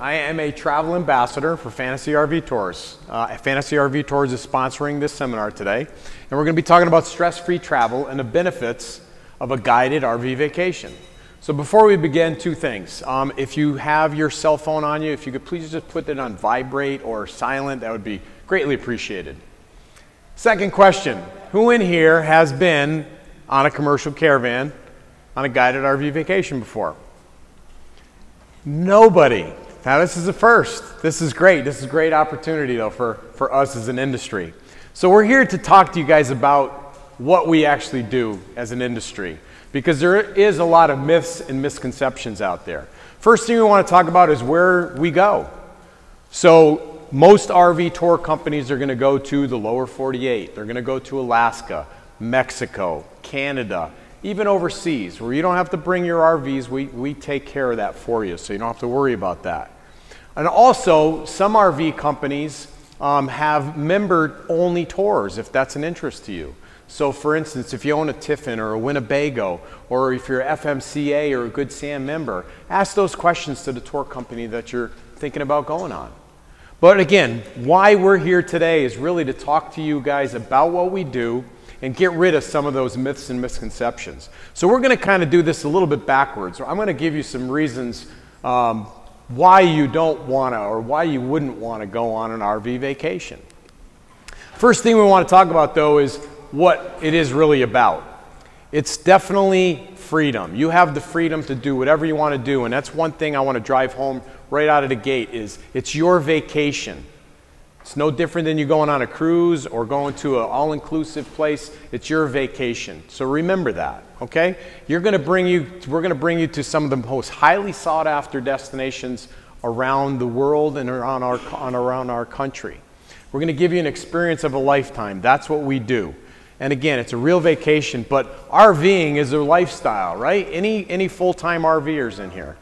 I am a travel ambassador for Fantasy RV Tours. Fantasy RV Tours is sponsoring this seminar today, and we're going to be talking about stress-free travel and the benefits of a guided RV vacation. So before we begin, two things. If you have your cell phone on you, if you could please just put it on vibrate or silent, that would be greatly appreciated. Second question, who in here has been on a commercial caravan on a guided RV vacation before? Nobody. Now this is a first. This is great. This is a great opportunity though for us as an industry. So we're here to talk to you guys about what we actually do as an industry, because there is a lot of myths and misconceptions out there. First thing we want to talk about is where we go. So most RV tour companies are going to go to the lower 48. They're going to go to Alaska, Mexico, Canada, even overseas, where you don't have to bring your RVs. We take care of that for you, so you don't have to worry about that. And also, some RV companies have member-only tours, if that's an interest to you. So for instance, if you own a Tiffin or a Winnebago, or if you're FMCA or a Good Sam member, ask those questions to the tour company that you're thinking about going on. But again, why we're here today is really to talk to you guys about what we do and get rid of some of those myths and misconceptions. So we're going to kind of do this a little bit backwards. I'm going to give you some reasons why you don't want to, or why you wouldn't want to go on an RV vacation. First thing we want to talk about though is what it is really about. It's definitely freedom. You have the freedom to do whatever you want to do, and that's one thing I want to drive home right out of the gate is it's your vacation. It's no different than you going on a cruise or going to an all-inclusive place. It's your vacation. So remember that, okay? We're going to bring you to some of the most highly sought-after destinations around the world and around our country. We're going to give you an experience of a lifetime. That's what we do. And again, it's a real vacation, but RVing is a lifestyle, right? Any full-time RVers in here?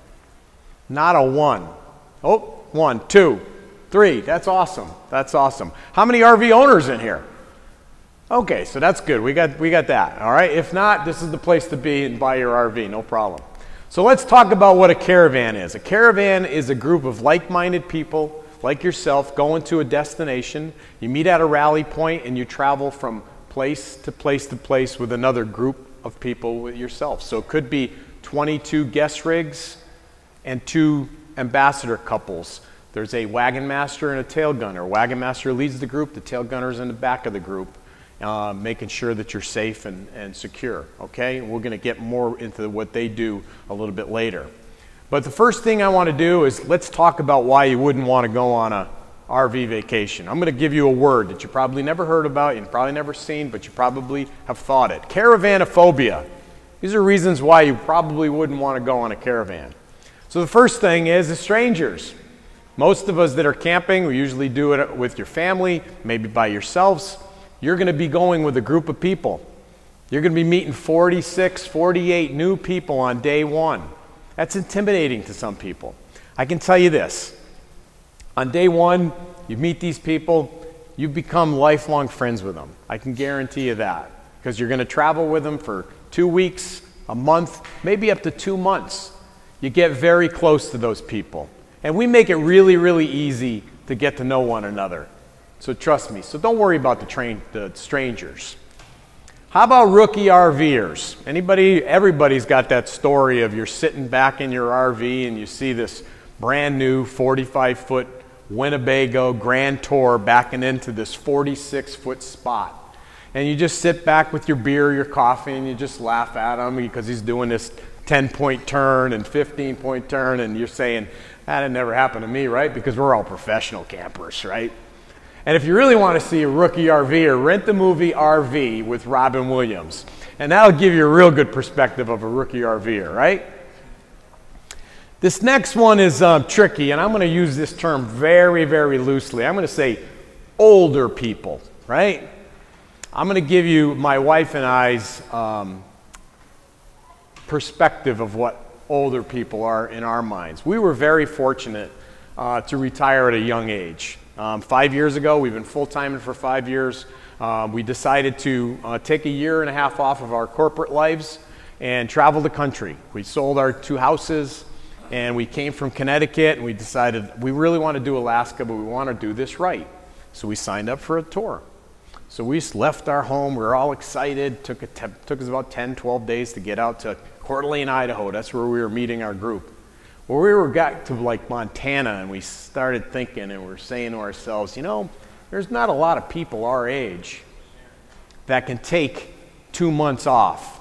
Not a one. Oh, 1, 2, 3. That's awesome. That's awesome. How many RV owners in here? Okay, so that's good. We got that. All right. If not, this is the place to be and buy your RV. No problem. So let's talk about what a caravan is. A caravan is a group of like-minded people like yourself going to a destination. You meet at a rally point and you travel from place to place to place with another group of people with yourself. So it could be 22 guest rigs and 2 ambassador couples. There's a wagon master and a tail gunner. Wagon master leads the group, the tail gunner's in the back of the group, making sure that you're safe and secure, okay? And we're gonna get more into what they do a little bit later. But the first thing I wanna do is let's talk about why you wouldn't wanna go on a RV vacation. I'm gonna give you a word that you probably never heard about, you've probably never seen, but you probably have thought it. Caravanophobia. These are reasons why you probably wouldn't wanna go on a caravan. So the first thing is the strangers. Most of us that are camping, we usually do it with your family, maybe by yourselves. You're going to be going with a group of people. You're going to be meeting 46, 48 new people on day one. That's intimidating to some people. I can tell you this. On day one, you meet these people, you become lifelong friends with them. I can guarantee you that. Because you're going to travel with them for 2 weeks, a month, maybe up to 2 months. You get very close to those people. And we make it really, really easy to get to know one another. So trust me. So don't worry about the strangers. How about rookie RVers? Everybody's got that story of you're sitting back in your RV and you see this brand new 45-foot Winnebago Grand Tour backing into this 46-foot spot. And you just sit back with your beer, your coffee, and you just laugh at him because he's doing this 10-point turn and 15-point turn, and you're saying, that'd never happen to me, right? Because we're all professional campers, right? And if you really want to see a rookie RVer, rent the movie RV with Robin Williams. And that'll give you a real good perspective of a rookie RVer, right? This next one is tricky, and I'm going to use this term very, very loosely. I'm going to say older people, right? I'm going to give you my wife and I's perspective of what older people are in our minds. We were very fortunate to retire at a young age. 5 years ago, we've been full-timing for 5 years. We decided to take a year and a half off of our corporate lives and travel the country. We sold our 2 houses and we came from Connecticut, and we decided we really want to do Alaska, but we want to do this right. So we signed up for a tour. So we just left our home. We were all excited. Took us about 10, 12 days to get out to Coeur d'Alene, Idaho. That's where we were meeting our group. Well, we got to like Montana, and we started thinking, and we're saying to ourselves, you know, there's not a lot of people our age that can take 2 months off.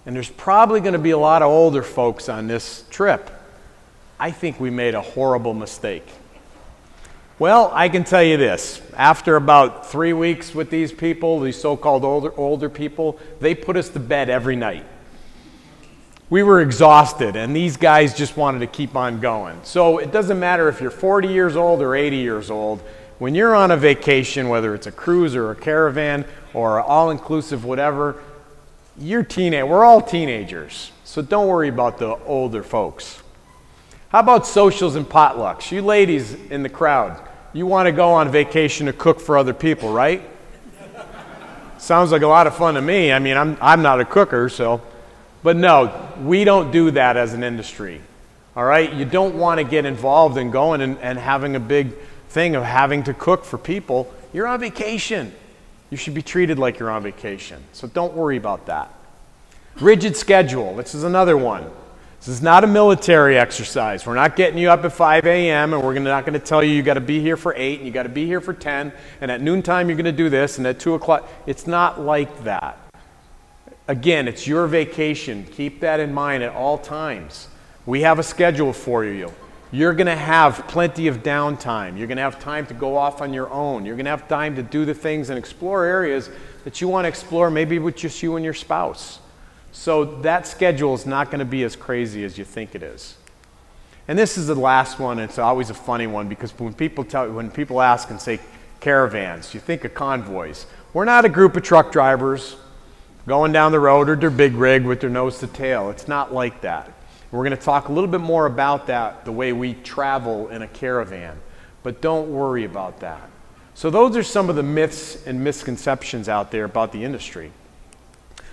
And there's probably going to be a lot of older folks on this trip. I think we made a horrible mistake. Well, I can tell you this. After about 3 weeks with these people, these so-called older people, they put us to bed every night. We were exhausted, and these guys just wanted to keep on going. So it doesn't matter if you're 40 years old or 80 years old. When you're on a vacation, whether it's a cruise or a caravan or all-inclusive whatever, we're all teenagers. So don't worry about the older folks. How about socials and potlucks? You ladies in the crowd, you want to go on vacation to cook for other people, right? Sounds like a lot of fun to me. I mean, I'm not a cooker, so. But no, we don't do that as an industry, all right? You don't want to get involved in going and having a big thing of having to cook for people. You're on vacation. You should be treated like you're on vacation. So don't worry about that. Rigid schedule. This is another one. This is not a military exercise. We're not getting you up at 5 a.m. and we're not going to tell you got to be here for 8 and you got to be here for 10 and at noontime you're going to do this and at 2 o'clock. It's not like that. Again, it's your vacation. Keep that in mind at all times. We have a schedule for you. You're going to have plenty of downtime. You're going to have time to go off on your own. You're going to have time to do the things and explore areas that you want to explore, maybe with just you and your spouse. So that schedule is not going to be as crazy as you think it is. And this is the last one. It's always a funny one because when people ask and say caravans, you think of convoys. We're not a group of truck drivers going down the road or their big rig with their nose to tail. It's not like that. We're going to talk a little bit more about that, the way we travel in a caravan. But don't worry about that. So those are some of the myths and misconceptions out there about the industry.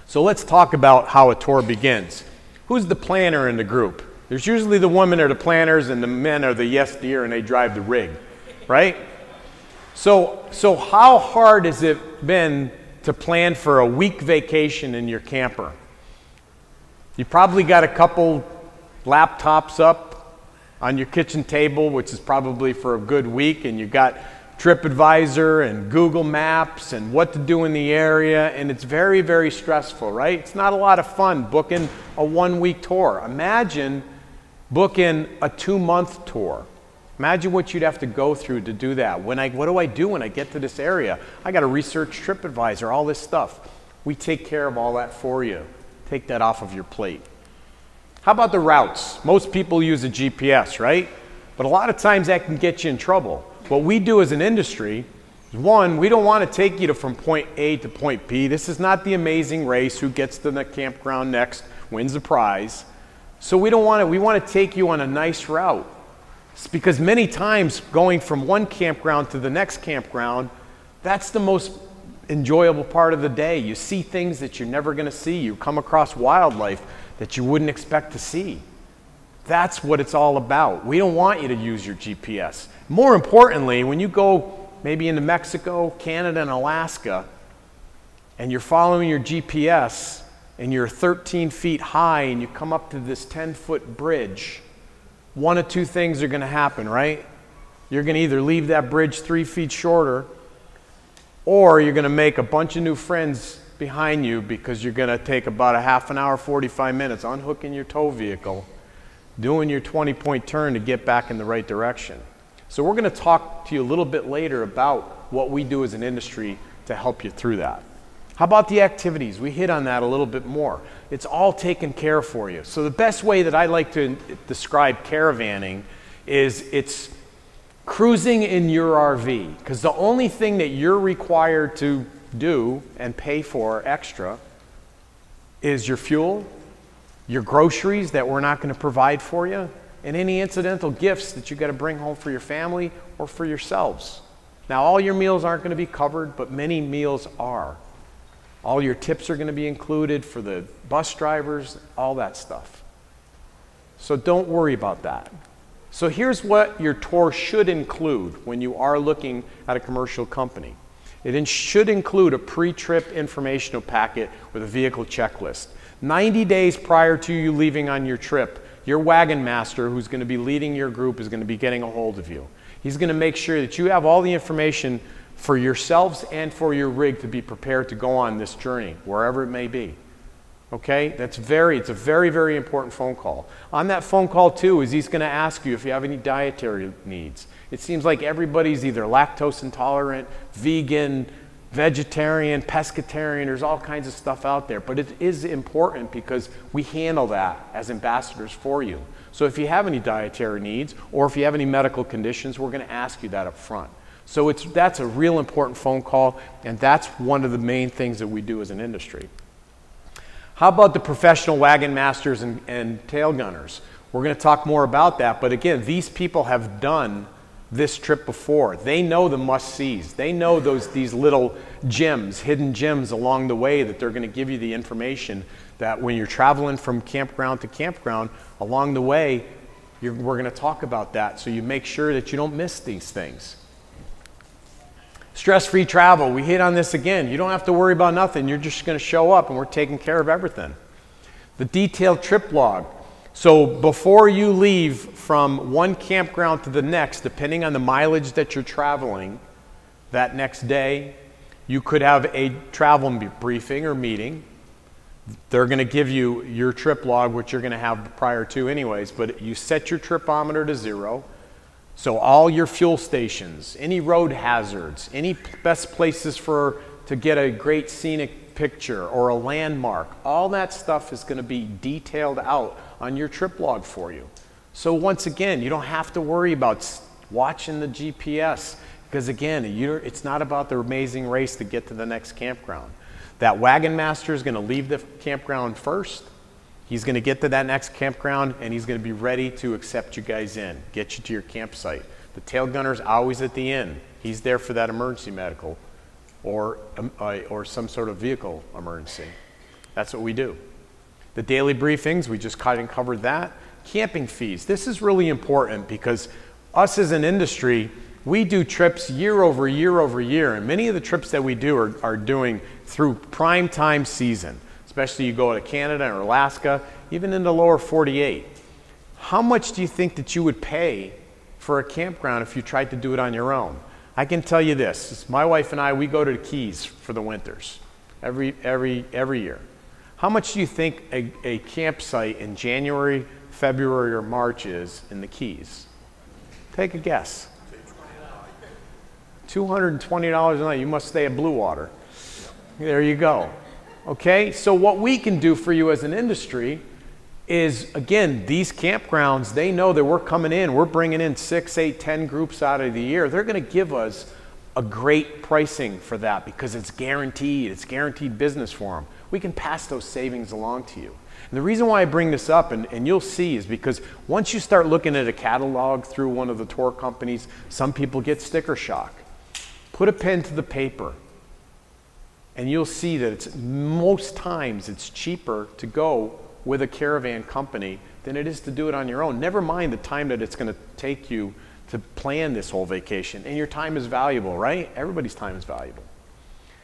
So let's talk about how a tour begins. Who's the planner in the group? There's usually the women are the planners and the men are the yes dear and they drive the rig, right? So how hard has it been to plan for a week vacation in your camper? You probably got a couple laptops up on your kitchen table, which is probably for a good week, and you got TripAdvisor and Google Maps and what to do in the area, and it's very, very stressful, right? It's not a lot of fun booking a 1-week tour. Imagine booking a 2-month tour. Imagine what you'd have to go through to do that. What do I do when I get to this area? I got to research TripAdvisor, all this stuff. We take care of all that for you. Take that off of your plate. How about the routes? Most people use a GPS, right? But a lot of times that can get you in trouble. What we do as an industry is, one, we don't want to take you from point A to point B. This is not the Amazing Race. Who gets to the campground next wins the prize. So we want to take you on a nice route. It's because many times going from one campground to the next campground, that's the most enjoyable part of the day. You see things that you're never going to see. You come across wildlife that you wouldn't expect to see. That's what it's all about. We don't want you to use your GPS. More importantly, when you go maybe into Mexico, Canada, and Alaska, and you're following your GPS, and you're 13 feet high, and you come up to this 10-foot bridge, one of two things are going to happen, right? You're going to either leave that bridge 3 feet shorter, or you're going to make a bunch of new friends behind you because you're going to take about a half an hour, 45 minutes, unhooking your tow vehicle, doing your 20-point turn to get back in the right direction. So we're going to talk to you a little bit later about what we do as an industry to help you through that. How about the activities? We hit on that a little bit more. It's all taken care of for you. So the best way that I like to describe caravanning is it's cruising in your RV, because the only thing that you're required to do and pay for extra is your fuel, your groceries that we're not going to provide for you, and any incidental gifts that you got to bring home for your family or for yourselves. Now, all your meals aren't going to be covered, but many meals are. All your tips are going to be included for the bus drivers, all that stuff. So don't worry about that. So here's what your tour should include when you are looking at a commercial company. It should include a pre-trip informational packet with a vehicle checklist. 90 days prior to you leaving on your trip, your wagon master, who's going to be leading your group, is going to be getting a hold of you. He's going to make sure that you have all the information for yourselves and for your rig to be prepared to go on this journey, wherever it may be. Okay? It's a very, very important phone call. On that phone call, too, is he's going to ask you if you have any dietary needs. It seems like everybody's either lactose intolerant, vegan, vegetarian, pescatarian. There's all kinds of stuff out there. But it is important because we handle that as ambassadors for you. So if you have any dietary needs or if you have any medical conditions, we're going to ask you that up front. So that's a real important phone call, and that's one of the main things that we do as an industry. How about the professional wagon masters and tail gunners? We're going to talk more about that, but again, these people have done this trip before. They know the must-sees. They know these little gems, hidden gems along the way that they're going to give you the information that when you're traveling from campground to campground, along the way, we're going to talk about that so you make sure that you don't miss these things. Stress-free travel, we hit on this again. You don't have to worry about nothing. You're just going to show up and we're taking care of everything. The detailed trip log. So before you leave from one campground to the next, depending on the mileage that you're traveling that next day, you could have a travel briefing or meeting. They're going to give you your trip log, which you're going to have prior to anyways, but you set your tripometer to 0. So all your fuel stations, any road hazards, any best places to get a great scenic picture or a landmark, all that stuff is going to be detailed out on your trip log for you. So once again, you don't have to worry about watching the GPS because again, it's not about the amazing race to get to the next campground. That wagon master is going to leave the campground first. He's going to get to that next campground and he's going to be ready to accept you guys in, get you to your campsite. The tail gunner's always at the end. He's there for that emergency medical or some sort of vehicle emergency. That's what we do. The daily briefings, we just kind of covered that. Camping fees. This is really important because us as an industry, we do trips year over year over year, and many of the trips that we do are doing through prime time season. Especially you go to Canada or Alaska, even in the lower 48. How much do you think that you would pay for a campground if you tried to do it on your own? I can tell you this, my wife and I, we go to the Keys for the winters every year. How much do you think a campsite in January, February, or March is in the Keys? Take a guess. $220 a night. You must stay at Blue Water. There you go. Okay, so what we can do for you as an industry is, again, these campgrounds, they know that we're coming in, we're bringing in 6, 8, 10 groups out of the year. They're going to give us a great pricing for that because it's guaranteed business for them. We can pass those savings along to you. And the reason why I bring this up, and you'll see, is because once you start looking at a catalog through one of the tour companies, some people get sticker shock. Put a pen to the paper. And you'll see that most times it's cheaper to go with a caravan company than it is to do it on your own. Never mind the time that it's going to take you to plan this whole vacation. And your time is valuable, right? Everybody's time is valuable.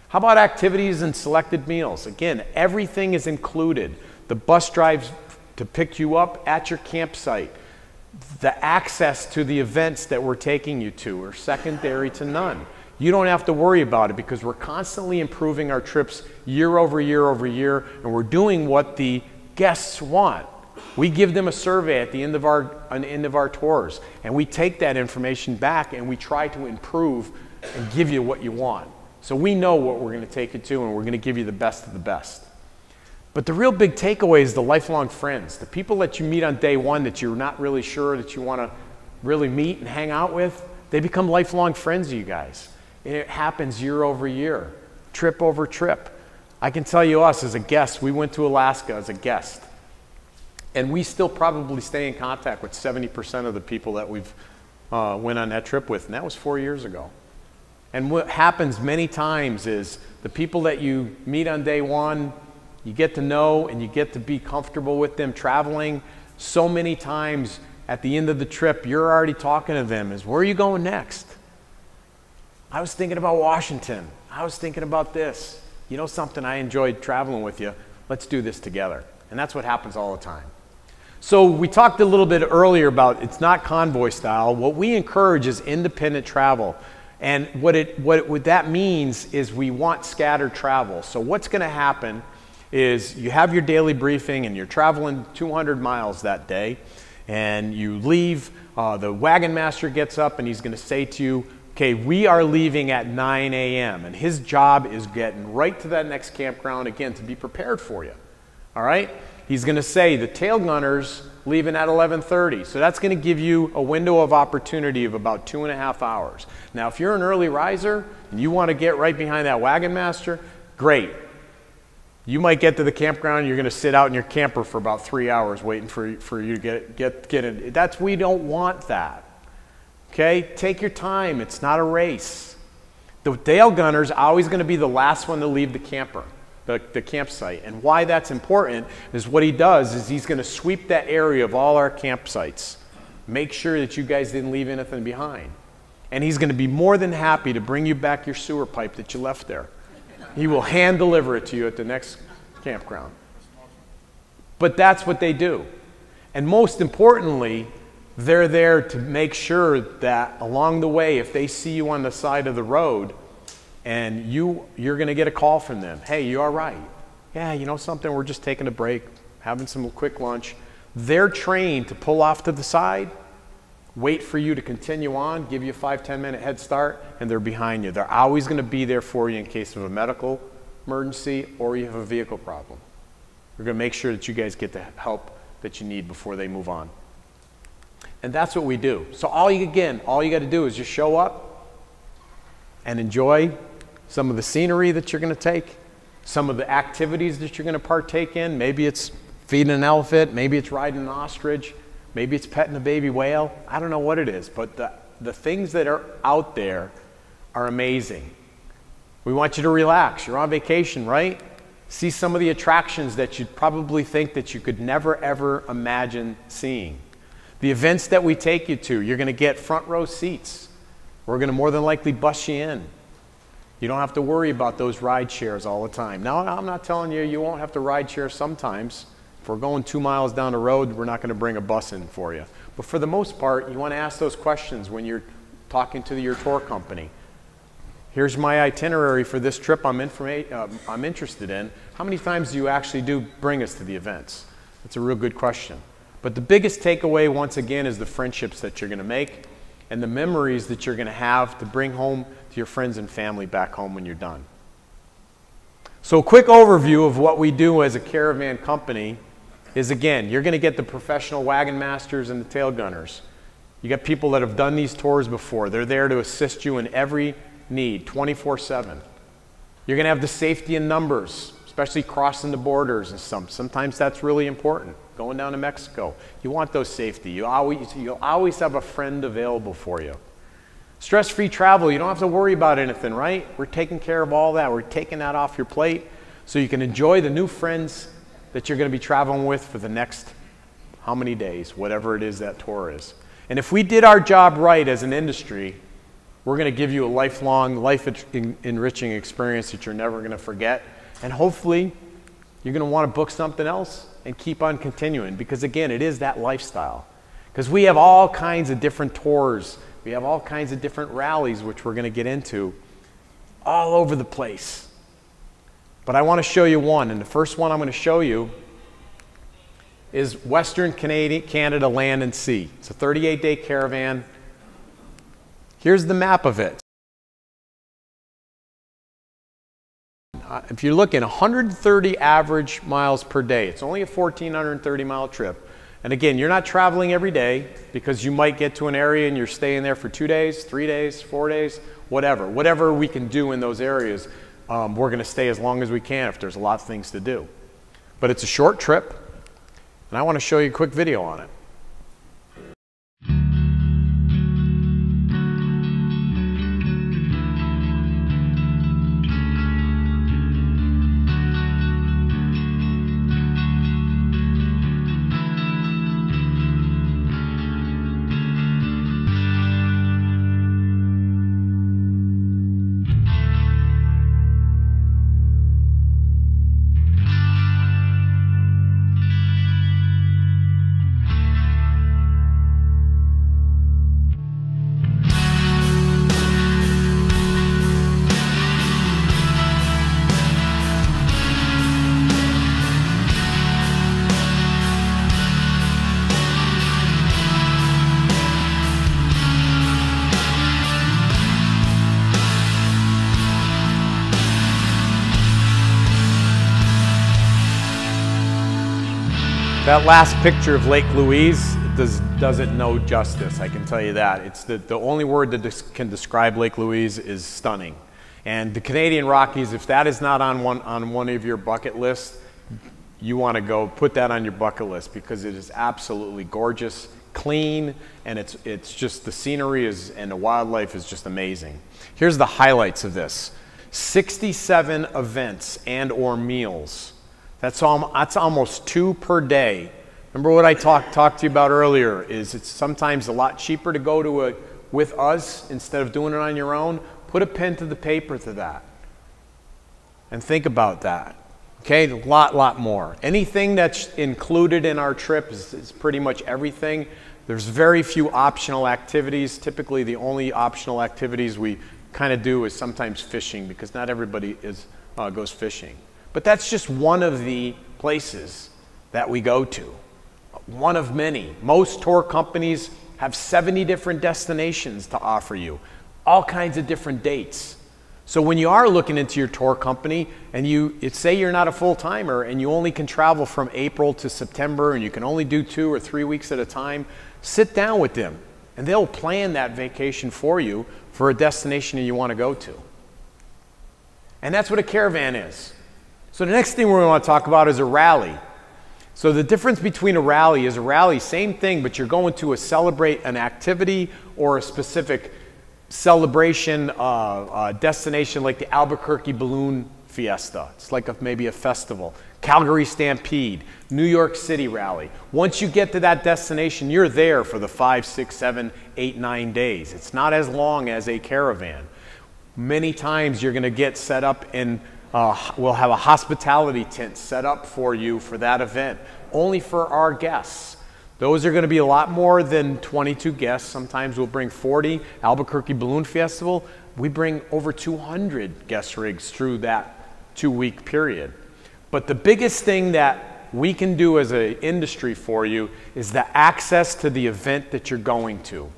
How about activities and selected meals? Again, everything is included. The bus drives to pick you up at your campsite. The access to the events that we're taking you to are secondary to none. You don't have to worry about it because we're constantly improving our trips year over year over year, and we're doing what the guests want. We give them a survey at the end of our tours, and we take that information back and we try to improve and give you what you want. So we know what we're going to take you to, and we're going to give you the best of the best. But the real big takeaway is the lifelong friends, the people that you meet on day one that you're not really sure that you want to really meet and hang out with. They become lifelong friends of you guys. And it happens year over year, trip over trip. I can tell you us as a guest, we went to Alaska as a guest. And we still probably stay in contact with 70% of the people that we've went on that trip with. And that was 4 years ago. And what happens many times is the people that you meet on day one, you get to know and you get to be comfortable with them traveling. So many times at the end of the trip, you're already talking to them is, where are you going next? I was thinking about Washington. I was thinking about this. You know something, I enjoyed traveling with you. Let's do this together. And that's what happens all the time. So we talked a little bit earlier about it's not convoy style. What we encourage is independent travel. And what that means is we want scattered travel. So what's going to happen is you have your daily briefing and you're traveling 200 miles that day, and you leave, the wagon master gets up and he's going to say to you, okay, we are leaving at 9 a.m. and his job is getting right to that next campground again to be prepared for you. All right? He's going to say the tail gunners leaving at 11:30. So that's going to give you a window of opportunity of about 2.5 hours. Now, if you're an early riser and you want to get right behind that wagon master, great. You might get to the campground, you're going to sit out in your camper for about 3 hours waiting for you to get in. We don't want that. Okay? Take your time. It's not a race. The tail gunner is always going to be the last one to leave the camper. The campsite. And why that's important is what he does is he's going to sweep that area of all our campsites. Make sure that you guys didn't leave anything behind. And he's going to be more than happy to bring you back your sewer pipe that you left there. He will hand deliver it to you at the next campground. But that's what they do. And most importantly, they're there to make sure that along the way, if they see you on the side of the road, and you're going to get a call from them. Hey, you all right? Yeah, you know something? We're just taking a break, having some quick lunch. They're trained to pull off to the side, wait for you to continue on, give you a 5-10 minute head start, and they're behind you. They're always going to be there for you in case of a medical emergency or you have a vehicle problem. We're going to make sure that you guys get the help that you need before they move on. And that's what we do. So all you got to do is just show up and enjoy some of the scenery that you're going to take, some of the activities that you're going to partake in. Maybe it's feeding an elephant, maybe it's riding an ostrich, maybe it's petting a baby whale. I don't know what it is, but the things that are out there are amazing. We want you to relax. You're on vacation, right? See some of the attractions that you'd probably think that you could never ever imagine seeing. The events that we take you to, you're going to get front row seats. We're going to more than likely bus you in. You don't have to worry about those ride shares all the time. Now, I'm not telling you you won't have to ride share sometimes. If we're going 2 miles down the road, we're not going to bring a bus in for you. But for the most part, you want to ask those questions when you're talking to your tour company. Here's my itinerary for this trip I'm interested in. How many times do you actually do bring us to the events? That's a real good question. But the biggest takeaway, once again, is the friendships that you're going to make and the memories that you're going to have to bring home to your friends and family back home when you're done. So a quick overview of what we do as a caravan company is, again, you're going to get the professional wagon masters and the tail gunners. You got people that have done these tours before. They're there to assist you in every need, 24/7. You're going to have the safety in numbers, especially crossing the borders and sometimes that's really important. Going down to Mexico, you want those safety. You'll always have a friend available for you. Stress-free travel, you don't have to worry about anything, right? We're taking care of all that. We're taking that off your plate so you can enjoy the new friends that you're going to be traveling with for the next how many days, whatever it is that tour is. And if we did our job right as an industry, we're going to give you a lifelong, life-enriching experience that you're never going to forget. And hopefully, you're going to want to book something else and keep on continuing, because again, it is that lifestyle. Because we have all kinds of different tours. We have all kinds of different rallies, which we're going to get into all over the place. But I want to show you one, and the first one I'm going to show you is Western Canada Land and Sea. It's a 38-day caravan. Here's the map of it. If you're looking 130 average miles per day, it's only a 1,430 mile trip. And again, you're not traveling every day because you might get to an area and you're staying there for 2 days, 3 days, 4 days, whatever. Whatever we can do in those areas, we're going to stay as long as we can if there's a lot of things to do. But it's a short trip, and I want to show you a quick video on it. That last picture of Lake Louise doesn't know justice, I can tell you that. It's the only word that can describe Lake Louise is stunning. And the Canadian Rockies, if that is not on one of your bucket lists, you want to go put that on your bucket list, because it is absolutely gorgeous, clean, and it's just, the scenery is, and the wildlife is just amazing. Here's the highlights of this. 67 events and or meals. That's almost 2 per day. Remember what I talked to you about earlier, is it's sometimes a lot cheaper to go to with us instead of doing it on your own. Put a pen to the paper to that and think about that. Okay, a lot more. Anything that's included in our trip is pretty much everything. There's very few optional activities. Typically the only optional activities we kind of do is sometimes fishing, because not everybody goes fishing. But that's just one of the places that we go to. One of many. Most tour companies have 70 different destinations to offer you, all kinds of different dates. So when you are looking into your tour company and say you're not a full-timer and you only can travel from April to September and you can only do 2 or 3 weeks at a time, sit down with them and they'll plan that vacation for you for a destination that you want to go to. And that's what a caravan is. So the next thing we're going to want to talk about is a rally. So the difference between a rally is, a rally, same thing, but you're going to celebrate an activity or a specific celebration destination, like the Albuquerque Balloon Fiesta. It's like maybe a festival. Calgary Stampede, New York City Rally. Once you get to that destination, you're there for the 5, 6, 7, 8, 9 days. It's not as long as a caravan. Many times you're going to get set up in, we'll have a hospitality tent set up for you for that event, only for our guests. Those are going to be a lot more than 22 guests. Sometimes we'll bring 40. Albuquerque Balloon Festival, we bring over 200 guest rigs through that 2-week period. But the biggest thing that we can do as an industry for you is the access to the event that you're going to.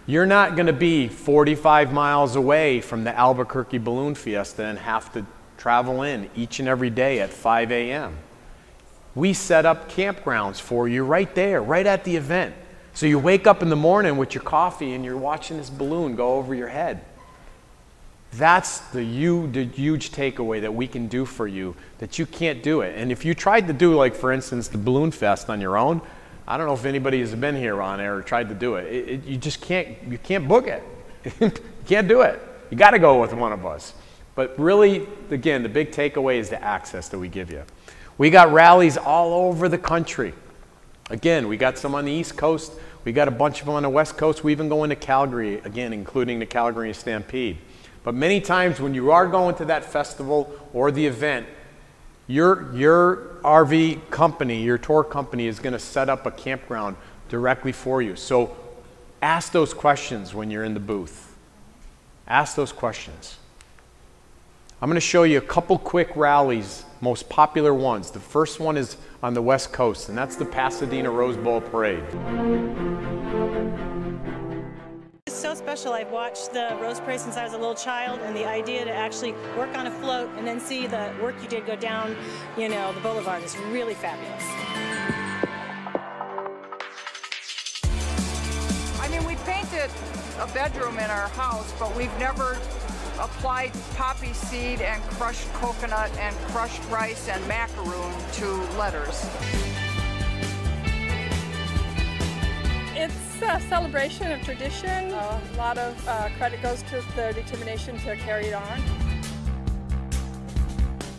You're not going to be 45 miles away from the Albuquerque Balloon Fiesta and have to travel in each and every day at 5 a.m. We set up campgrounds for you right there, right at the event. So you wake up in the morning with your coffee and you're watching this balloon go over your head. That's the huge takeaway that we can do for you, that you can't do it. And if you tried to do, like for instance, the Balloon Fest on your own, I don't know if anybody has been here on air or tried to do it. You just can't, you can't book it. You can't do it. You got to go with one of us. But really, again, the big takeaway is the access that we give you. We got rallies all over the country. Again, we got some on the East Coast. We got a bunch of them on the West Coast. We even go into Calgary, again, including the Calgary Stampede. But many times when you are going to that festival or the event, your RV company, your tour company is going to set up a campground directly for you. So ask those questions when you're in the booth. Ask those questions. I'm going to show you a couple quick rallies, most popular ones. The first one is on the West Coast, and that's the Pasadena Rose Bowl Parade. It's so special. I've watched the Rose Parade since I was a little child, and the idea to actually work on a float and then see the work you did go down, you know, the boulevard is really fabulous. I mean, we painted a bedroom in our house, but we've never applied poppy seed and crushed coconut and crushed rice and macaroon to letters. It's a celebration of tradition. A lot of credit goes to the determination to carry it on.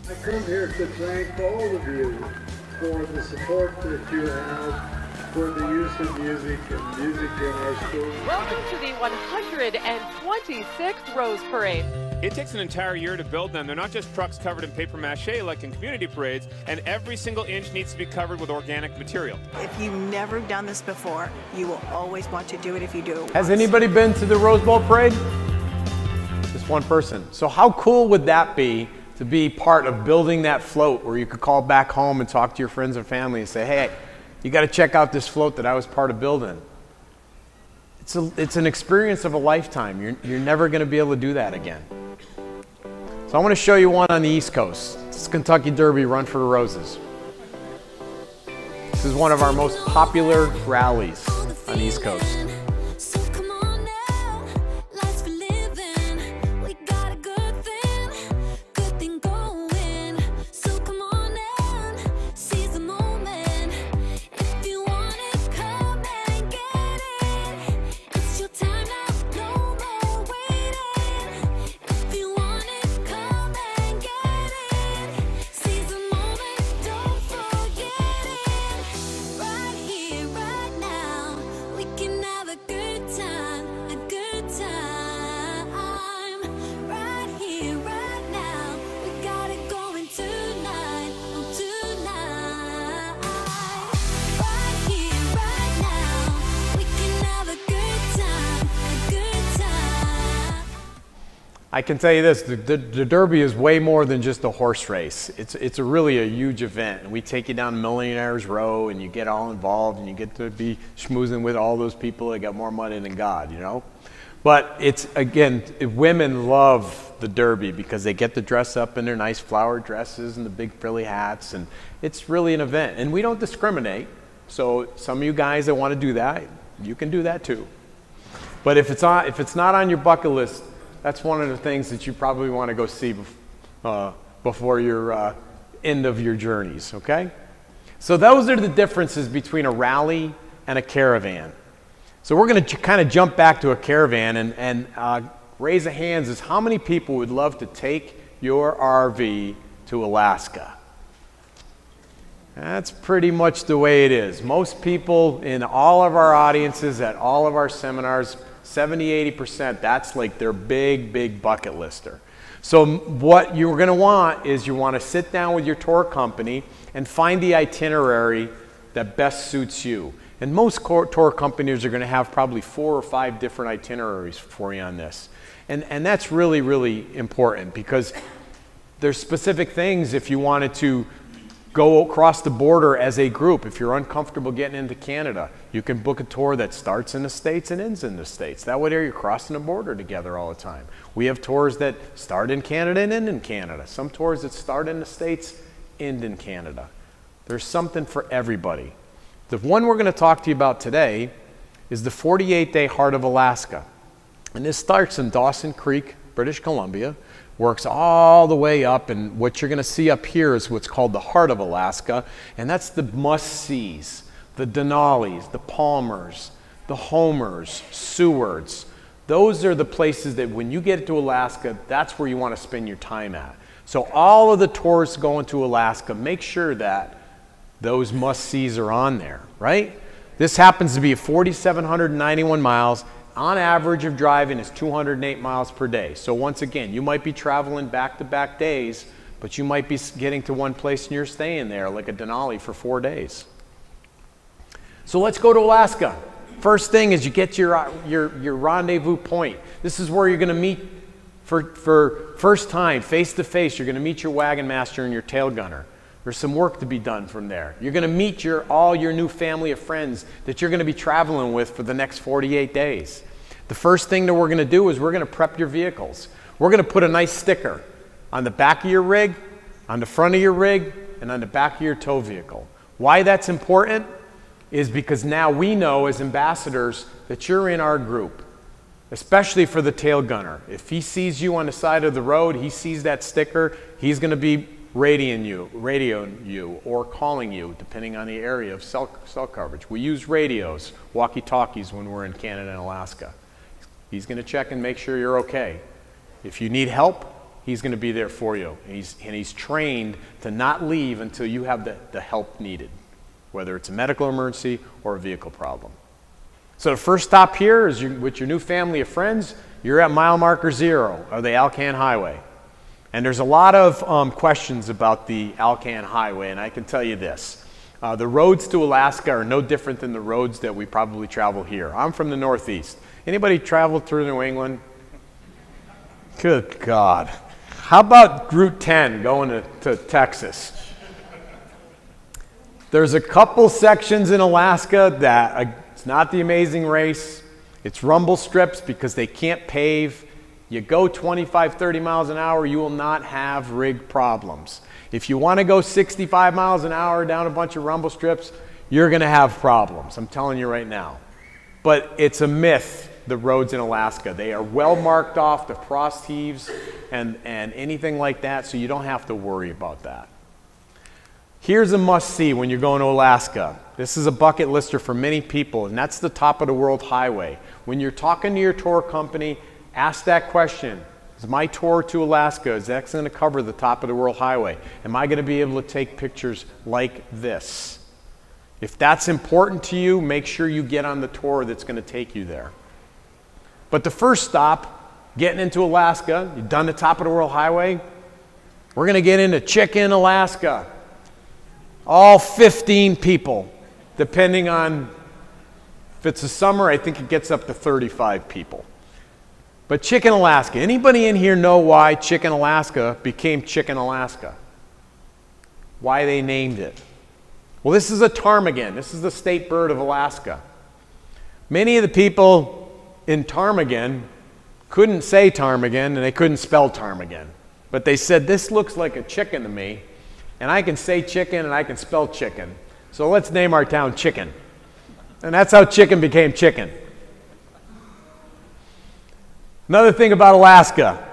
I come here to thank all of you for the support that you have for the use of music and music in our school. Welcome to the 126th Rose Parade. It takes an entire year to build them. They're not just trucks covered in paper mache like in community parades, and every single inch needs to be covered with organic material. If you've never done this before, you will always want to do it if you do it. Has anybody been to the Rose Bowl Parade? Just one person. So how cool would that be to be part of building that float where you could call back home and talk to your friends and family and say, hey, you got to check out this float that I was part of building. It's an experience of a lifetime. You're never going to be able to do that again. So I want to show you one on the East Coast. It's Kentucky Derby Run for the Roses. This is one of our most popular rallies on the East Coast. I can tell you this, the Derby is way more than just a horse race. It's really a huge event. And we take you down Millionaires Row and you get all involved and you get to be schmoozing with all those people that got more money than God, you know? But it's, again, women love the Derby because they get to dress up in their nice flower dresses and the big frilly hats, and it's really an event. And we don't discriminate. So some of you guys that want to do that, you can do that too. But if it's not on your bucket list, that's one of the things that you probably want to go see before your end of your journeys, okay? So those are the differences between a rally and a caravan. So we're going to kind of jump back to a caravan and raise of hands is how many people would love to take your RV to Alaska? That's pretty much the way it is. Most people in all of our audiences at all of our seminars, 70–80%, that's like their big bucket lister. So what you're going to want is you want to sit down with your tour company and find the itinerary that best suits you. And most tour companies are going to have probably 4 or 5 different itineraries for you on this. And that's really important because there's specific things if you wanted to go across the border as a group. If you're uncomfortable getting into Canada, you can book a tour that starts in the States and ends in the States. That way you're crossing the border together all the time. We have tours that start in Canada and end in Canada. Some tours that start in the States, end in Canada. There's something for everybody. The one we're going to talk to you about today is the 48-day Heart of Alaska. And this starts in Dawson Creek, British Columbia, works all the way up, and what you're going to see up here is what's called the Heart of Alaska, and that's the must-sees, the Denalis, the Palmers, the Homers, Sewards. Those are the places that when you get to Alaska, that's where you want to spend your time at. So all of the tours going to Alaska, make sure that those must-sees are on there, right? This happens to be 4,791 miles. On average of driving is 208 miles per day. So once again, you might be traveling back-to-back days, but you might be getting to one place and you're staying there like a Denali for 4 days. So let's go to Alaska. First thing is you get your rendezvous point. This is where you're going to meet for first time, face-to-face. You're going to meet your wagon master and your tail gunner. There's some work to be done from there. You're going to meet all your new family of friends that you're going to be traveling with for the next 48 days. The first thing that we're going to do is we're going to prep your vehicles. We're going to put a nice sticker on the back of your rig, on the front of your rig, and on the back of your tow vehicle. Why that's important is because now we know as ambassadors that you're in our group, especially for the tail gunner. If he sees you on the side of the road, he sees that sticker, he's going to be radioing you or calling you depending on the area of cell coverage. We use radios, walkie-talkies when we're in Canada and Alaska. He's going to check and make sure you're okay. If you need help, he's going to be there for you. And he's trained to not leave until you have the help needed, whether it's a medical emergency or a vehicle problem. So the first stop here is with your new family of friends. You're at mile marker 0 of the Alcan Highway. And there's a lot of questions about the Alcan Highway, and I can tell you this. The roads to Alaska are no different than the roads that we probably travel here. I'm from the Northeast. Anybody traveled through New England? Good God. How about Route 10 going to Texas? There's a couple sections in Alaska that it's not the Amazing Race. It's rumble strips because they can't pave. You go 25, 30 miles an hour, you will not have rig problems. If you want to go 65 miles an hour down a bunch of rumble strips, you're going to have problems. I'm telling you right now. But it's a myth, the roads in Alaska. They are well marked off, the frost heaves and anything like that, so you don't have to worry about that. Here's a must-see when you're going to Alaska. This is a bucket lister for many people, and that's the top of the world highway. When you're talking to your tour company, ask that question. Is my tour to Alaska, is that going to cover the top of the world highway? Am I going to be able to take pictures like this? If that's important to you, make sure you get on the tour that's going to take you there. But the first stop, getting into Alaska, you've done the top of the world highway, we're going to get into Chicken, Alaska. All 15 people, depending on if it's the summer, I think it gets up to 35 people. But Chicken, Alaska. Anybody in here know why Chicken, Alaska became Chicken, Alaska? Why they named it? Well, this is a ptarmigan. This is the state bird of Alaska. Many of the people in ptarmigan couldn't say ptarmigan, and they couldn't spell ptarmigan. But they said, this looks like a chicken to me, and I can say chicken and I can spell chicken. So let's name our town Chicken. And that's how Chicken became Chicken. Another thing about Alaska,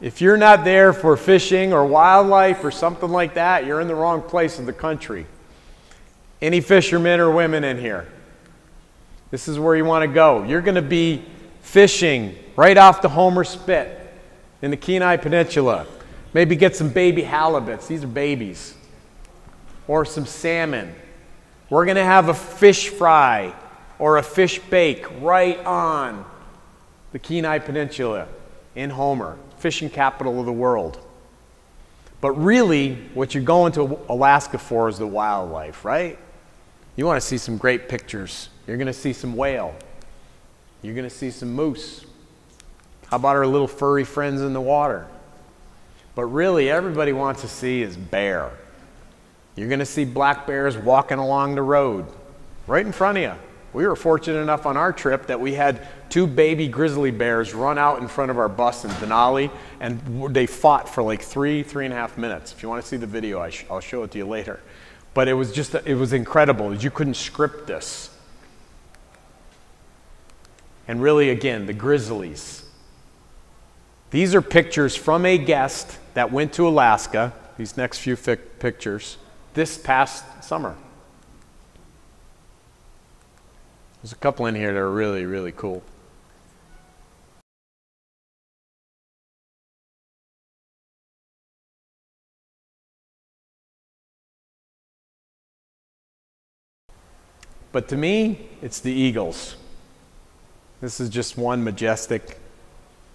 if you're not there for fishing or wildlife or something like that, you're in the wrong place in the country. Any fishermen or women in here? This is where you want to go. You're going to be fishing right off the Homer Spit in the Kenai Peninsula. Maybe get some baby halibuts. These are babies. Or some salmon. We're going to have a fish fry or a fish bake right on the Kenai Peninsula in Homer, fishing capital of the world. But really, what you're going to Alaska for is the wildlife, right? You want to see some great pictures. You're going to see some whale. You're going to see some moose. How about our little furry friends in the water? But really, everybody wants to see is bear. You're going to see black bears walking along the road, right in front of you. We were fortunate enough on our trip that we had 2 baby grizzly bears run out in front of our bus in Denali, and they fought for like 3.5 minutes. If you want to see the video, I'll show it to you later. But it was just, it was incredible. You couldn't script this. And really, again, the grizzlies. These are pictures from a guest that went to Alaska, these next few pictures, this past summer. There's a couple in here that are really, really cool. But to me, it's the eagles. This is just one majestic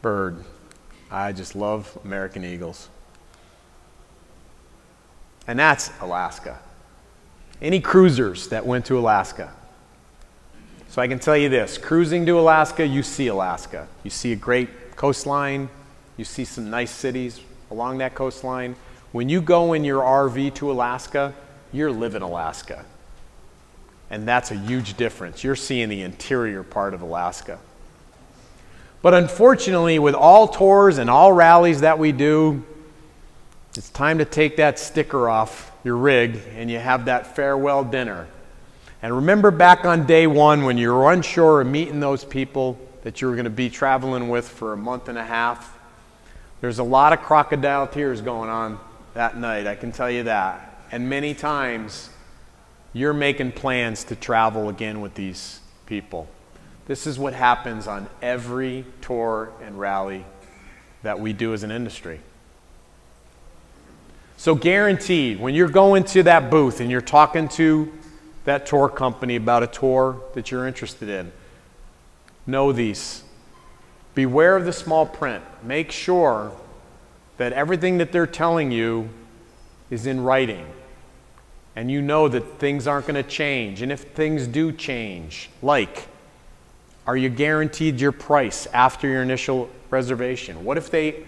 bird. I just love American eagles. And that's Alaska. Any cruisers that went to Alaska? So I can tell you this, cruising to Alaska, you see Alaska. You see a great coastline. You see some nice cities along that coastline. When you go in your RV to Alaska, you're living Alaska. And that's a huge difference. You're seeing the interior part of Alaska. But unfortunately, with all tours and all rallies that we do, it's time to take that sticker off your rig and you have that farewell dinner. And remember back on day one when you were unsure of meeting those people that you were going to be traveling with for a month and a half? There's a lot of crocodile tears going on that night, I can tell you that. And many times, you're making plans to travel again with these people. This is what happens on every tour and rally that we do as an industry. So guaranteed, when you're going to that booth and you're talking to that tour company about a tour that you're interested in, know these. Beware of the small print. Make sure that everything that they're telling you is in writing. And you know that things aren't going to change. And if things do change, like, are you guaranteed your price after your initial reservation? What if they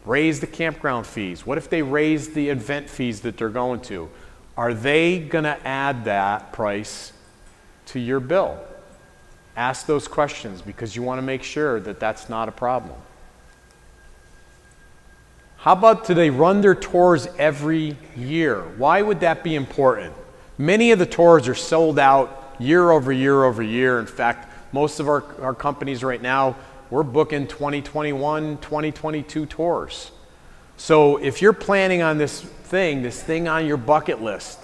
raise the campground fees? What if they raise the event fees that they're going to? Are they going to add that price to your bill? Ask those questions because you want to make sure that that's not a problem. How about do they run their tours every year? Why would that be important? Many of the tours are sold out year over year over year. In fact, most of our companies right now, we're booking 2021, 2022 tours. So if you're planning on this thing on your bucket list,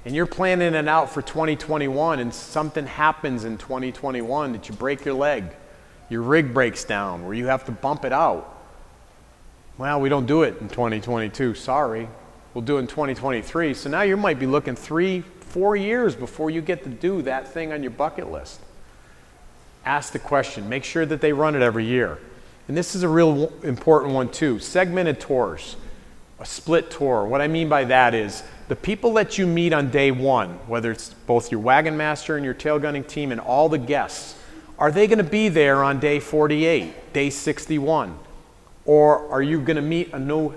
and you're planning it out for 2021 and something happens in 2021 that you break your leg, your rig breaks down, where you have to bump it out. Well, we don't do it in 2022, sorry. We'll do it in 2023. So now you might be looking 3-4 years before you get to do that thing on your bucket list. Ask the question, make sure that they run it every year. And this is a real important one too, segmented tours, a split tour. What I mean by that is the people that you meet on day one, whether it's both your wagon master and your tail gunning team and all the guests, are they going to be there on day 48, day 61? Or are you going to meet a new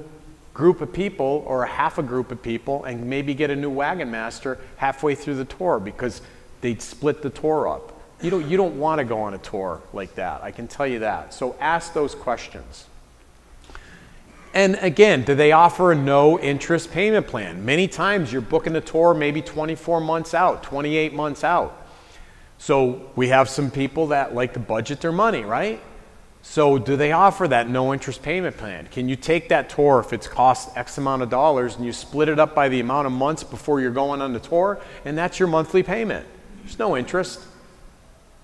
group of people or a half a group of people and maybe get a new wagon master halfway through the tour because they'd split the tour up? You don't want to go on a tour like that, I can tell you that. So ask those questions. And again, do they offer a no interest payment plan? Many times you're booking a tour maybe 24 months out, 28 months out. So we have some people that like to budget their money, right? So do they offer that no interest payment plan? Can you take that tour if it's cost X amount of dollars and you split it up by the amount of months before you're going on the tour, and that's your monthly payment? There's no interest.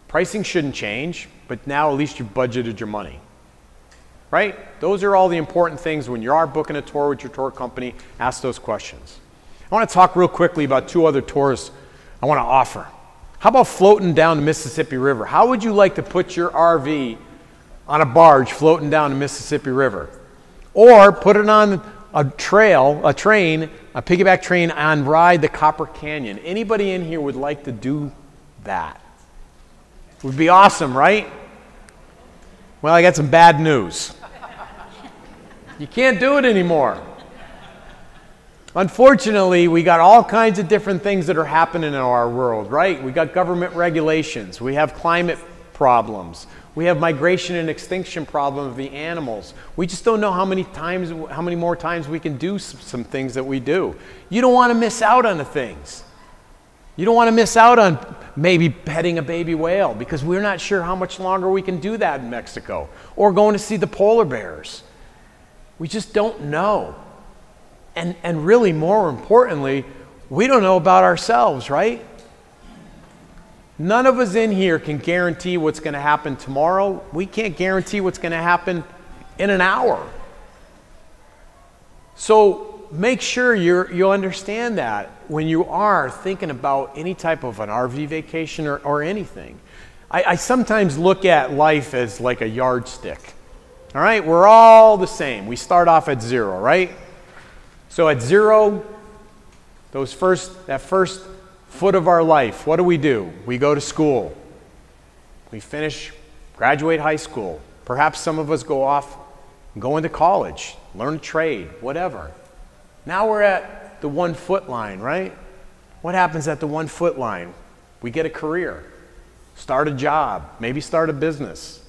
Pricing shouldn't change, but now at least you've budgeted your money. Right? Those are all the important things when you are booking a tour with your tour company. Ask those questions. I want to talk real quickly about 2 other tours I want to offer. How about floating down the Mississippi River? How would you like to put your RV on a barge floating down the Mississippi River? Or put it on a train, a piggyback train, and ride the Copper Canyon? Anybody in here would like to do that? Would be awesome, right? Well, I got some bad news. You can't do it anymore. Unfortunately, we got all kinds of different things that are happening in our world, right? We got government regulations. We have climate problems. We have migration and extinction problem of the animals. We just don't know how many more times we can do some things that we do. You don't want to miss out on the things. You don't want to miss out on maybe petting a baby whale because we're not sure how much longer we can do that in Mexico, or going to see the polar bears. We just don't know. And really, more importantly, we don't know about ourselves, right? None of us in here can guarantee what's going to happen tomorrow. We can't guarantee what's going to happen in an hour. So make sure you understand that when you are thinking about any type of an RV vacation or anything. I sometimes look at life as like a yardstick. All right, we're all the same. We start off at 0, right? So at 0, that first foot of our life, what do? We go to school. We graduate high school. Perhaps some of us go off and go into college, learn a trade, whatever. Now we're at the 1 foot line, right? What happens at the 1 foot line? We get a career, start a job, maybe start a business,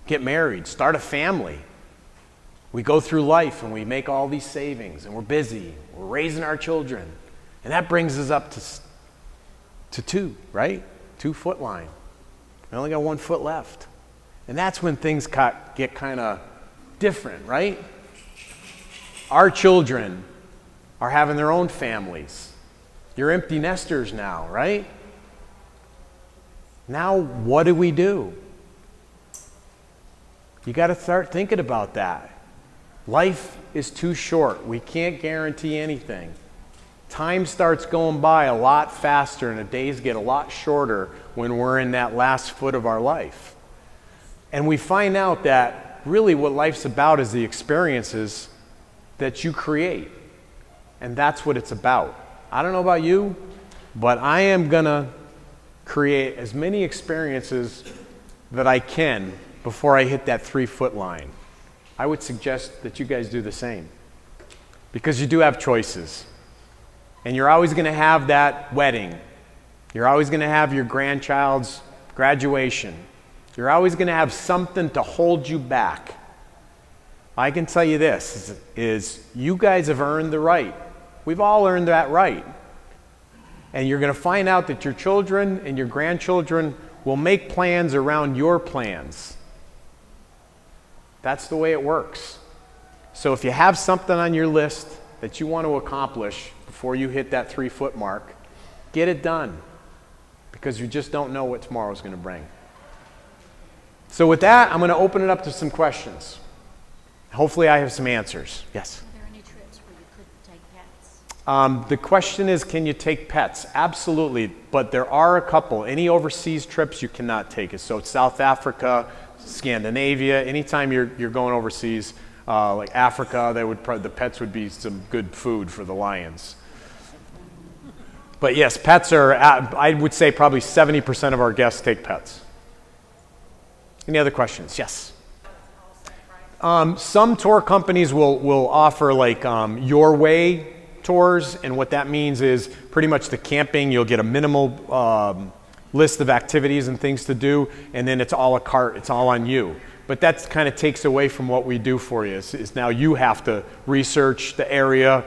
get married, start a family. We go through life and we make all these savings and we're busy, we're raising our children. And that brings us up to 2, right? 2 foot line. We only got 1 foot left. And that's when things get kind of different, right? Our children are having their own families. You're empty nesters now, right? Now what do? You got to start thinking about that. Life is too short. We can't guarantee anything. Time starts going by a lot faster and the days get a lot shorter when we're in that last foot of our life. And we find out that really what life's about is the experiences that you create. And that's what it's about. I don't know about you, but I am going to create as many experiences that I can before I hit that 3 foot line. I would suggest that you guys do the same, because you do have choices. And you're always going to have that wedding. You're always going to have your grandchild's graduation. You're always going to have something to hold you back. I can tell you this, is you guys have earned the right. We've all earned that right And you're going to find out that your children and your grandchildren will make plans around your plans. That's the way it works. So if you have something on your list that you want to accomplish before you hit that 3-foot mark, get it done, because you just don't know what tomorrow's going to bring. So with that, I'm going to open it up to some questions. Hopefully I have some answers. Yes? Are there any trips where you couldn't take pets? The question is, can you take pets? Absolutely, but there are a couple. Any overseas trips you cannot take. So South Africa, Scandinavia, anytime you're going overseas, like Africa, the pets would be some good food for the lions. But yes, pets are, I would say probably 70% of our guests take pets. Any other questions? Yes. Some tour companies will offer like your way tours, and what that means is pretty much the camping, you'll get a minimal list of activities and things to do, and then it's a la carte, it's all on you. But that kind of takes away from what we do for you. Is now you have to research the area.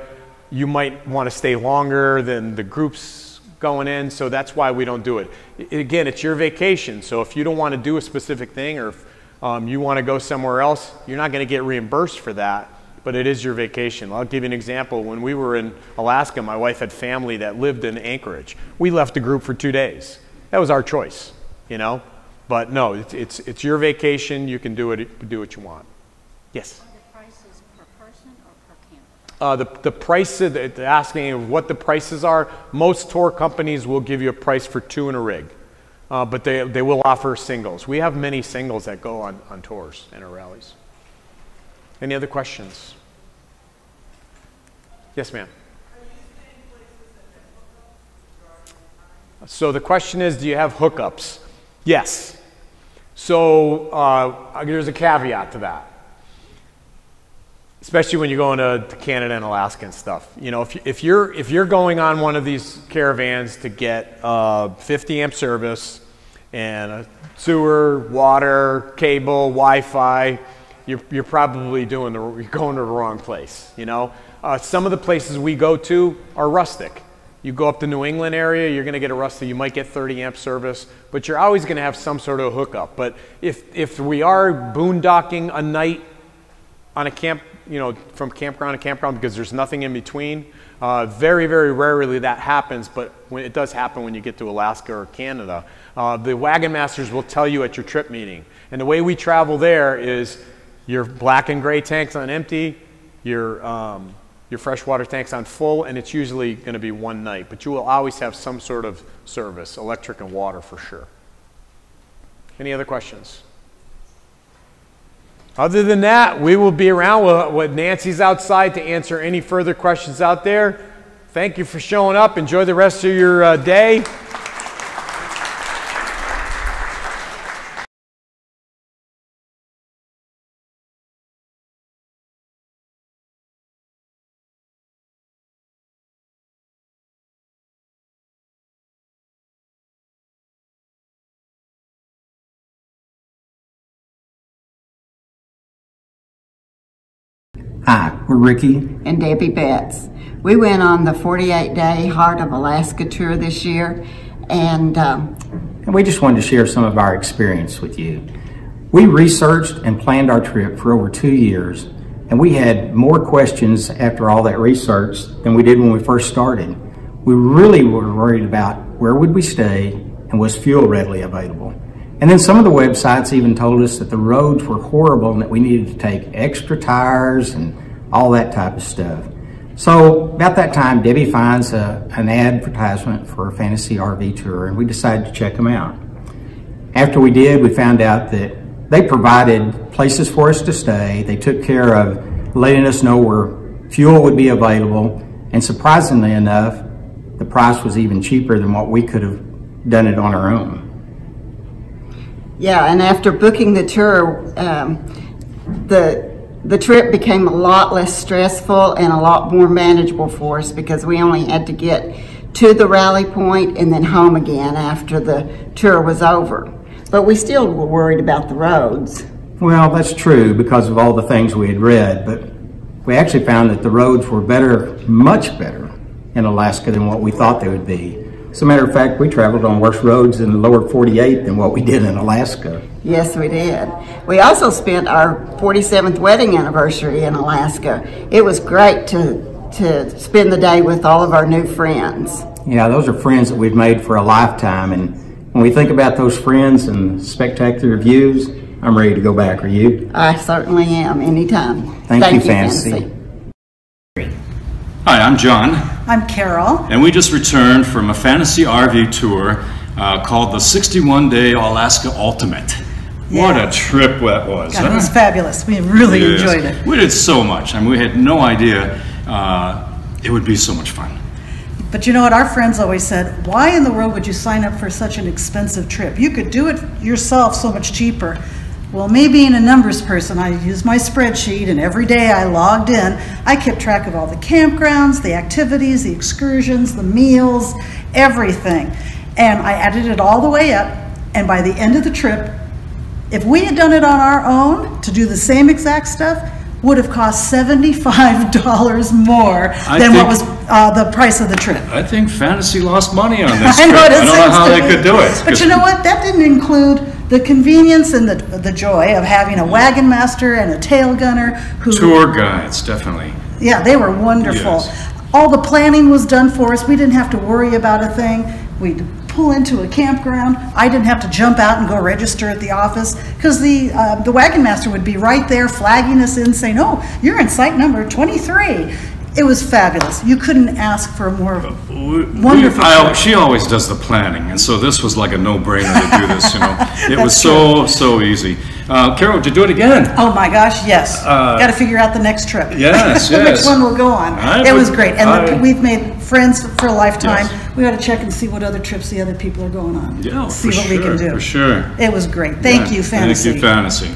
You might want to stay longer than the groups going in, so that's why we don't do it. Again, it's your vacation, so if you don't want to do a specific thing, or if you want to go somewhere else, you're not going to get reimbursed for that, but it is your vacation. I'll give you an example. When we were in Alaska, my wife had family that lived in Anchorage. We left the group for 2 days. That was our choice, you know? But no, it's your vacation. You can do what you want. Yes? Are the prices per person or per camper? The prices, they're asking what the prices are. Most tour companies will give you a price for 2 in a rig, but they will offer singles. We have many singles that go on tours and our rallies. Any other questions? Yes, ma'am. So the question is, do you have hookups? Yes. So there's a caveat to that, especially when you're going to Canada and Alaska and stuff. You know, if you're going on one of these caravans to get 50 amp service and a sewer, water, cable, Wi-Fi, you're probably you're going to the wrong place. You know, some of the places we go to are rustic. You go up the New England area, you're going to get a rustic. You might get 30 amp service, but you're always going to have some sort of hookup. But if we are boondocking a night on a camp, you know, from campground to campground, because there's nothing in between, very, very rarely that happens. But when it does happen, when you get to Alaska or Canada, the wagon masters will tell you at your trip meeting. And the way we travel there is your black and gray tanks on empty, your freshwater tanks on full, and it's usually going to be one night. But you will always have some sort of service, electric and water for sure. Any other questions? Other than that, we will be around with Nancy's outside to answer any further questions out there. Thank you for showing up. Enjoy the rest of your day. Hi, we're Ricky and Debbie Betts. We went on the 48-day Heart of Alaska tour this year, and we just wanted to share some of our experience with you. We researched and planned our trip for over 2 years, and we had more questions after all that research than we did when we first started. We really were worried about where would we stay and was fuel readily available. And then some of the websites even told us that the roads were horrible and that we needed to take extra tires and all that type of stuff. So about that time, Debbie finds an advertisement for a fantasy RV tour, and we decided to check them out. After we did, we found out that they provided places for us to stay. They took care of letting us know where fuel would be available, and surprisingly enough, the price was even cheaper than what we could have done it on our own. Yeah, and after booking the tour, the trip became a lot less stressful and a lot more manageable for us, because we only had to get to the rally point and then home again after the tour was over. But we still were worried about the roads. Well, that's true because of all the things we had read, but we actually found that the roads were better, much better in Alaska than what we thought they would be. As a matter of fact, we traveled on worse roads in the lower 48 than what we did in Alaska. Yes, we did. We also spent our 47th wedding anniversary in Alaska. It was great to spend the day with all of our new friends. Yeah, those are friends that we've made for a lifetime, and when we think about those friends and spectacular views, I'm ready to go back. Are you? I certainly am, anytime. Thank you, Fantasy. Hi, I'm John. I'm Carol. And we just returned from a fantasy RV tour called the 61-Day Alaska Ultimate. Yeah. What a trip that was. God, it was fabulous. We really enjoyed it. We did so much. I mean, we had no idea it would be so much fun. But you know what, our friends always said, why in the world would you sign up for such an expensive trip? You could do it yourself so much cheaper. Well, me being a numbers person, I used my spreadsheet, and every day I logged in, I kept track of all the campgrounds, the activities, the excursions, the meals, everything. And I added it all the way up, and by the end of the trip, if we had done it on our own to do the same exact stuff, would have cost $75 more than what was the price of the trip. I think Fantasy lost money on this trip. I don't know how they could do it. But you know what? That didn't include the convenience and the joy of having a wagon master and a tail gunner. Tour guides, definitely. Yeah, they were wonderful. Yes. All the planning was done for us. We didn't have to worry about a thing. We'd pull into a campground. I didn't have to jump out and go register at the office because the wagon master would be right there flagging us in saying, oh, you're in site number 23. It was fabulous. You couldn't ask for a more wonderful trip. She always does the planning, and so this was like a no-brainer to do this, you know. It was so easy. Carol, would you do it again? Oh my gosh, yes. Got to figure out the next trip. Yes, yes. Which one we'll go on. It was great. And we've made friends for a lifetime. Yes. We got to check and see what other trips the other people are going on. Yeah, see what we can do. For sure. It was great. Thank you, Fantasy. Thank you, Fantasy.